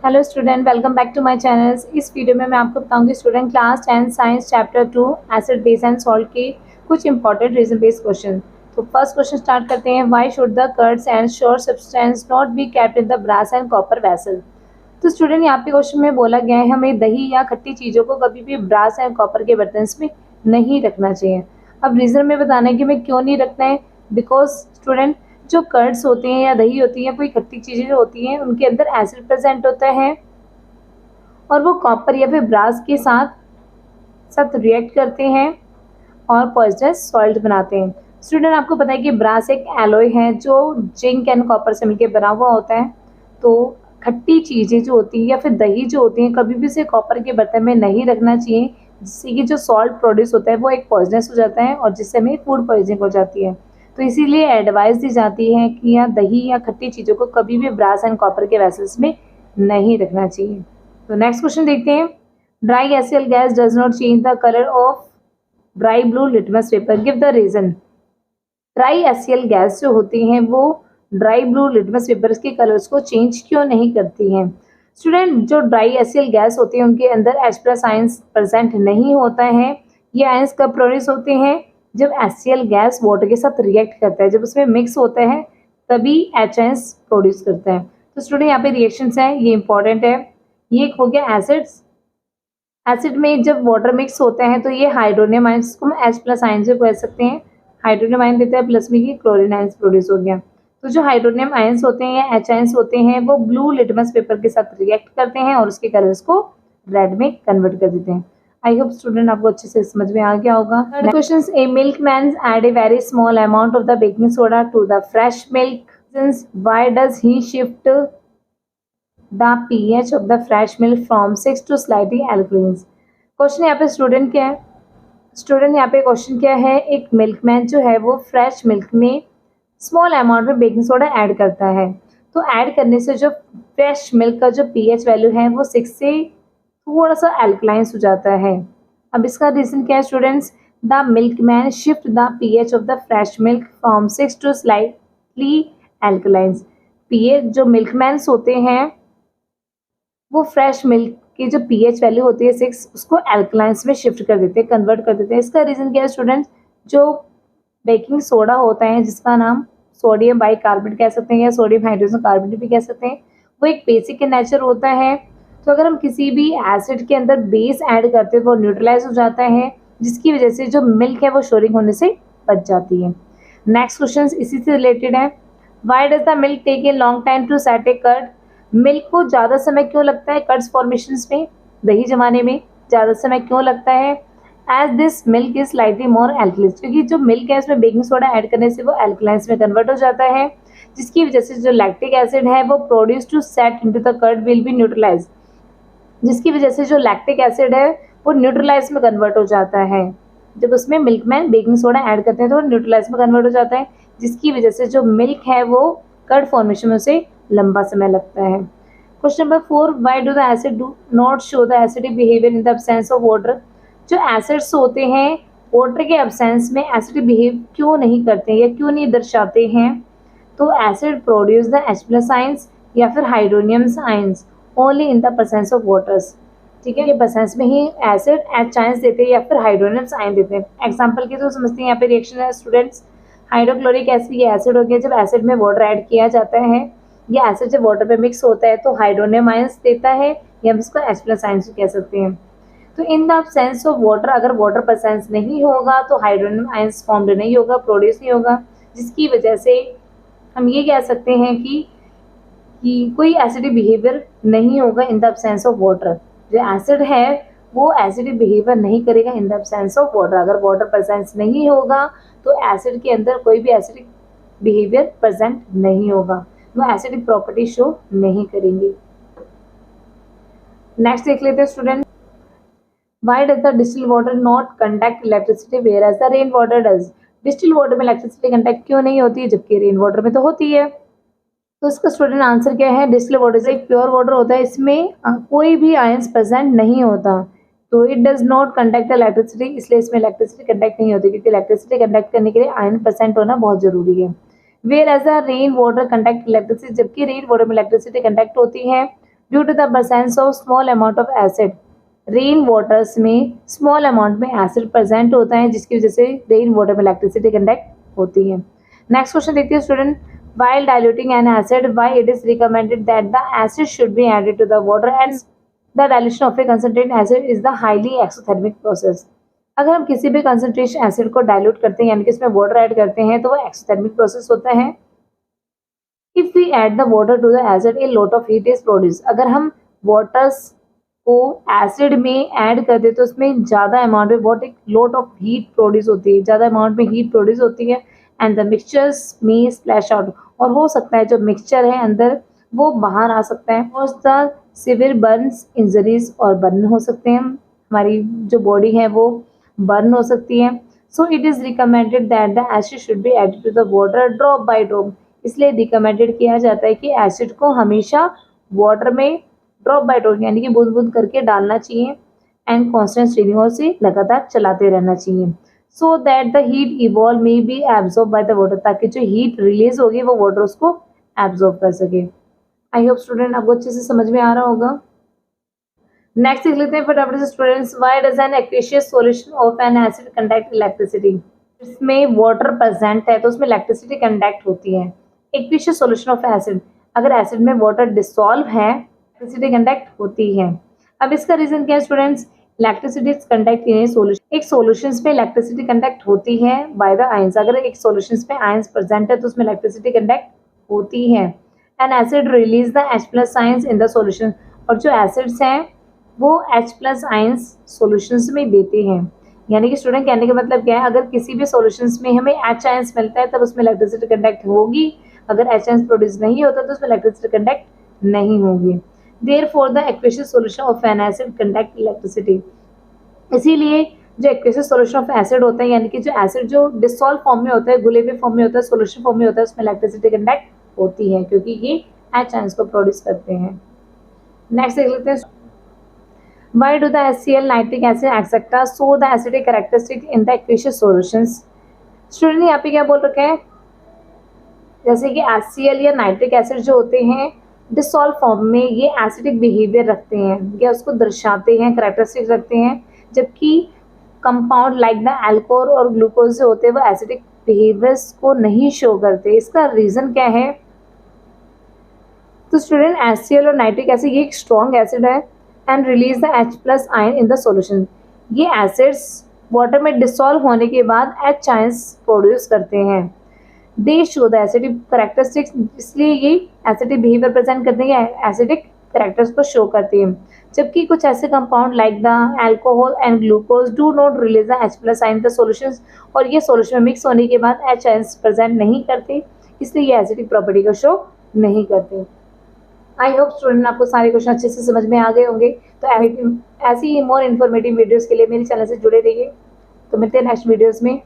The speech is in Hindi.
Hello student, welcome back to my channel. इस वीडियो में मैं आपको बताऊंगी student class 10 science chapter 2 acid base and salt के कुछ इंपॉर्टेंट रीजन बेस्ड क्वेश्चन। तो फर्स्ट क्वेश्चन स्टार्ट करते हैं। Why should the curds and sour substance not be kept in the brass and copper vessel. तो स्टूडेंट यहाँ पे क्वेश्चन में बोला गया है हमें दही या खट्टी चीज़ों को कभी भी ब्रास एंड कॉपर के बर्तन में नहीं रखना चाहिए। अब रीज़न में बताना है कि हमें क्यों नहीं रखना है। बिकॉज स्टूडेंट जो कर्ड्स होते हैं या दही होती है, कोई खट्टी चीज़ें जो होती हैं, उनके अंदर एसिड प्रेजेंट होता है और वो कॉपर या फिर ब्रास के साथ साथ रिएक्ट करते हैं और पॉइजनस सॉल्ट बनाते हैं। स्टूडेंट आपको पता है कि ब्रास एक एलॉय है जो जिंक एंड कॉपर से मिलकर बना हुआ होता है। तो खट्टी चीज़ें जो होती हैं या फिर दही जो होती हैं, कभी भी उसे कॉपर के बर्तन में नहीं रखना चाहिए, जिससे कि जो सॉल्ट प्रोड्यूस होता है वो एक पॉइजनस हो जाता है और जिससे हमें फूड पॉइजनिंग हो जाती है। तो इसीलिए एडवाइस दी जाती है कि या दही या खट्टी चीज़ों को कभी भी ब्रास एंड कॉपर के वेसल्स में नहीं रखना चाहिए। तो नेक्स्ट क्वेश्चन देखते हैं। Dry HCl gas does not change the colour of dry blue litmus paper, give the reason. Dry HCl gas जो होती हैं वो ड्राई ब्लू लिटमस पेपर्स के कलर्स को चेंज क्यों नहीं करती हैं। स्टूडेंट जो ड्राई एसियल गैस होती है उनके अंदर H+ आयंस प्रेजेंट नहीं होता है। ये आयंस कब प्रोड्यूस होते हैं? जब एसियल गैस वाटर के साथ रिएक्ट करता है, जब उसमें मिक्स होता है तभी H आयंस प्रोड्यूस करता है। तो स्टूडेंट यहाँ पे रिएक्शंस हैं, ये इंपॉर्टेंट है। ये हो गया एसिड्स। एसिड में जब वाटर मिक्स होता है तो ये हाइड्रोनियम आयंस को हम H+ आयन से कह सकते हैं। हाइड्रोनियम आयन देता है प्लस में कि क्लोरीन आयंस प्रोड्यूस हो गया। तो जो हाइड्रोनियम आयंस होते हैं या H आयंस होते हैं वो ब्लू लिटमस पेपर के साथ रिएक्ट करते हैं और उसके कलर्स को रेड में कन्वर्ट कर देते हैं। आई होप स्टूडेंट आपको अच्छे से समझ में आ गया होगा। Third question, a milkman add a very small amount of the baking soda to the fresh milk, since why does he shift the pH of the fresh milk from 6 to slightly alkaline। Question यहाँ पे स्टूडेंट क्या है? स्टूडेंट यहाँ पे क्वेश्चन क्या है, एक मिल्कमैन जो है वो फ्रेश मिल्क में स्मॉल अमाउंट में बेकिंग सोडा ऐड करता है। तो ऐड करने से जो फ्रेश मिल्क का जो pH वैल्यू है वो 6 से थोड़ा सा एल्कलाइंस हो जाता है। अब इसका रीज़न क्या है students? The milkman shift the pH of the fresh milk from 6 to slightly alkalines. pH जो मिल्कमैन्स होते हैं वो फ्रेश मिल्क की जो pH वैल्यू होती है 6, उसको एल्कलाइंस में शिफ्ट कर देते हैं, कन्वर्ट कर देते हैं। इसका रीज़न क्या है स्टूडेंट्स? जो बेकिंग सोडा होता है जिसका नाम सोडियम बाइकार्बोनेट कह सकते हैं या सोडियम हाइड्रोजन कार्बोनेट भी कह सकते हैं, वो एक बेसिक इन नेचर होता है। तो अगर हम किसी भी एसिड के अंदर बेस ऐड करते हैं वो न्यूट्रलाइज हो जाता है, जिसकी वजह से जो मिल्क है वो शोरिंग होने से बच जाती है। नेक्स्ट क्वेश्चन इसी से रिलेटेड है। Why does the milk take a long time to set a curd. Milk को ज़्यादा समय क्यों लगता है कर्ड्स फॉर्मेशंस में, दही जमाने में ज़्यादा समय क्यों लगता है? As this milk is slightly more alkaline, क्योंकि जो मिल्क है उसमें बेकिंग सोडा ऐड करने से वो एल्कलाइंस में कन्वर्ट हो जाता है, जिसकी वजह से जो लैक्टिक एसिड है वो produce to set into the curd will be neutralize, जिसकी वजह से जो लैक्टिक एसिड है वो न्यूट्रलाइज में कन्वर्ट हो जाता है। जब उसमें मिल्कमैन बेकिंग सोडा ऐड करते हैं तो वो न्यूट्रलाइज में कन्वर्ट हो जाता है, जिसकी वजह से जो मिल्क है वो कर्ड फॉर्मेशन में से लंबा समय लगता है। Question number 4, why do the acid do not show the acidic behaviour in the absence of water. जो एसिड्स होते हैं वाटर के एब्सेंस में एसिडिक बिहेव क्यों नहीं करते या क्यों नहीं दर्शाते हैं? तो acid produce the H+ ions या फिर hydroniums ions only in the presence of waters. ठीक है, ये प्रेजेंस में ही एसिड H आयंस देते हैं या फिर हाइड्रोनियम्स आयन देते हैं। एग्जांपल के तो समझते हैं यहाँ पे रिएक्शन है स्टूडेंट्स। हाइड्रोक्लोरिक एसिड ये एसिड हो गया, जब एसिड में वाटर ऐड किया जाता है, ये एसिड जब वाटर पे मिक्स होता है तो हाइड्रोनियम आयंस देता है या हम इसको H+ आयंस कह सकते हैं। तो in the absence of water, अगर वाटर प्रेजेंस नहीं होगा तो हाइड्रोनियम आयंस फॉर्म्ड नहीं होगा, प्रोड्यूस नहीं होगा, जिसकी वजह से हम ये कह सकते हैं कि कोई एसिडिक बिहेवियर नहीं होगा in the absence of water. जो एसिड है वो एसिडिक बिहेवियर नहीं करेगा in the absence of water. अगर वाटर प्रेजेंस नहीं होगा तो एसिड के अंदर कोई भी एसिडिक बिहेवियर प्रेजेंट नहीं होगा, वो एसिडिक प्रॉपर्टी शो नहीं करेंगी। नेक्स्ट देख लेते हैं student. Why does the distil water not conduct electricity whereas the rain water does. Distil water में इलेक्ट्रिसिटी कंडक्ट क्यों नहीं होती है जबकि रेन वाटर में तो होती है? तो इसका स्टूडेंट आंसर क्या है? डिस्टिल वाटर एक प्योर वाटर होता है, इसमें कोई भी आयंस प्रेजेंट नहीं होता, तो it does not conduct electricity, इसलिए इसमें इलेक्ट्रिसिटी कंडक्ट नहीं होती, क्योंकि इलेक्ट्रिसिटी कंडक्ट करने के लिए आयन प्रेजेंट होना बहुत जरूरी है। Whereas a rain water conduct electricity, जबकि रेन वाटर में इलेक्ट्रिसिटी कंडक्ट होती है। Due to the presence of small amount of acid. Rain waters में स्मॉल अमाउंट में एसिड प्रेजेंट होता है, जिसकी वजह से रेन वाटर में इलेक्ट्रिसिटी कंडक्ट होती है। नेक्स्ट क्वेश्चन देखिए student, while diluting an acid, why it is recommended that the acid should be added to the water, and the dilution of a concentrated acid is the highly exothermic process। अगर हम किसी भी कंसंट्रेशन एसिड को डाइल्यूट करते हैं यानी कि इसमें वाटर ऐड करते हैं तो वो एक्सोथर्मिक प्रोसेस होता है। If we add the water to the acid a lot of heat is produce. अगर हम वाटर्स को एसिड में ऐड कर दे तो उसमें ज़्यादा अमाउंट में वॉट एक लॉट ऑफ हीट प्रोड्यूस होती है, ज़्यादा अमाउंट में हीट प्रोड्यूस होती है एंड द मिक्सचर्स में स्प्लैश आउट। और हो सकता है जो मिक्सचर है अंदर वो बाहर आ सकता है और द सिवियर बर्न्स इंजरीज और बर्न हो सकते हैं, हमारी जो बॉडी है वो बर्न हो सकती है। So it is recommended that the acid should be added to the water drop by drop. इसलिए रिकमेंडेड किया जाता है कि एसिड को हमेशा वाटर में ड्रॉप बाय ड्रॉप यानी कि बूंद बूंद करके डालना चाहिए एंड कॉन्स्टेंट स्ट्रीमिंग से लगातार चलाते रहना चाहिए so that the heat evolve may be absorb by the water, ताकि जो हीट रिलीज होगी वो वाटर उसको एब्जॉर्ब कर सके। आई होप स्टूडेंट आपको अच्छे से समझ में आ रहा होगा। नेक्स्ट देख लेते हैं फटाफट से students, why does N aqueous solution of N acid conduct electricity. इसमें वाटर प्रेजेंट है तो उसमें इलेक्ट्रिसिटी कंडक्ट होती है। एक्वेशियस सॉल्यूशन ऑफ एसिड, अगर एसिड में वाटर डिसॉल्व है इलेक्ट्रिसिटी कंडक्ट होती है। अब इसका रीजन क्या है students, electricity conduct in solution. एक सॉल्यूशंस में इलेक्ट्रिसिटी कंडक्ट होती है बाय द आयंस। अगर एक सॉल्यूशंस में आयंस प्रेजेंट है तो उसमें इलेक्ट्रिसिटी कंडक्ट होती है। And acid release the H+ ions in the solution, और जो एसिड्स हैं वो H+ आयंस सॉल्यूशंस में देते हैं। यानी कि स्टूडेंट कहने का मतलब क्या है, अगर किसी भी सॉल्यूशंस में हमें H आयंस मिलता है तब उसमें इलेक्ट्रिसिटी कंडक्ट होगी, अगर H आयंस प्रोड्यूस नहीं होता तो उसमें इलेक्ट्रिसिटी कंडक्ट नहीं होगी। Therefore the aqueous solution of an acid conduct electricity। इसीलिए जो एक्वेशियस सॉल्यूशन ऑफ एसिड होता है यानी कि जो एसिड जो डिसॉल्व फॉर्म में होता है, घुले हुए फॉर्म में होता है, सॉल्यूशन फॉर्म में होता है, उसमें इलेक्ट्रिसिटी कंडक्ट होती है क्योंकि ये H आयंस को प्रोड्यूस करते हैं। नेक्स्ट देख लेते हैं, why do the HCl, nitric acid etcetera show the acidic characteristic in the aqueous solutions. Student यहाँ पे क्या बोल रखा है, जैसे कि HCl या नाइट्रिक एसिड जो होते हैं डिसॉल्व फॉर्म में ये एसिडिक बिहेवियर रखते हैं या उसको दर्शाते हैं, कैरेक्टरिस्टिक रखते हैं, जबकि कंपाउंड लाइक द अल्कोहल और ग्लूकोज जो होते हैं वो एसिडिक बिहेवियर्स को नहीं शो करते। इसका रीज़न क्या है, तो स्टूडेंट HCl और नाइट्रिक एसिड ये एक स्ट्रॉन्ग एसिड है and release the H+ ion in the solution. ये एसिड्स वाटर में डिसॉल्व होने के बाद H आयंस प्रोड्यूस करते हैं। दे शो द एसिडिक कैरेक्टरिस्टिक्स, इसलिए ये एसिडिक बिहेवियर प्रेजेंट करते हैं, एसिडिक कैरेक्टर्स को शो करते हैं। जबकि कुछ ऐसे compound like the alcohol and glucose do not release the H+ ion the solutions, और ये सॉल्यूशन में मिक्स होने के बाद H आयंस प्रेजेंट नहीं करते, इसलिए ये एसिडिक प्रॉपर्टी को शो नहीं करते। आई होप स्टूडेंट आपको सारे क्वेश्चन अच्छे से समझ में आ गए होंगे। तो ऐसी ही मोर इन्फॉर्मेटिव वीडियोज़ के लिए मेरे चैनल से जुड़े रहिए। तो मिलते हैं नेक्स्ट वीडियोज़ में।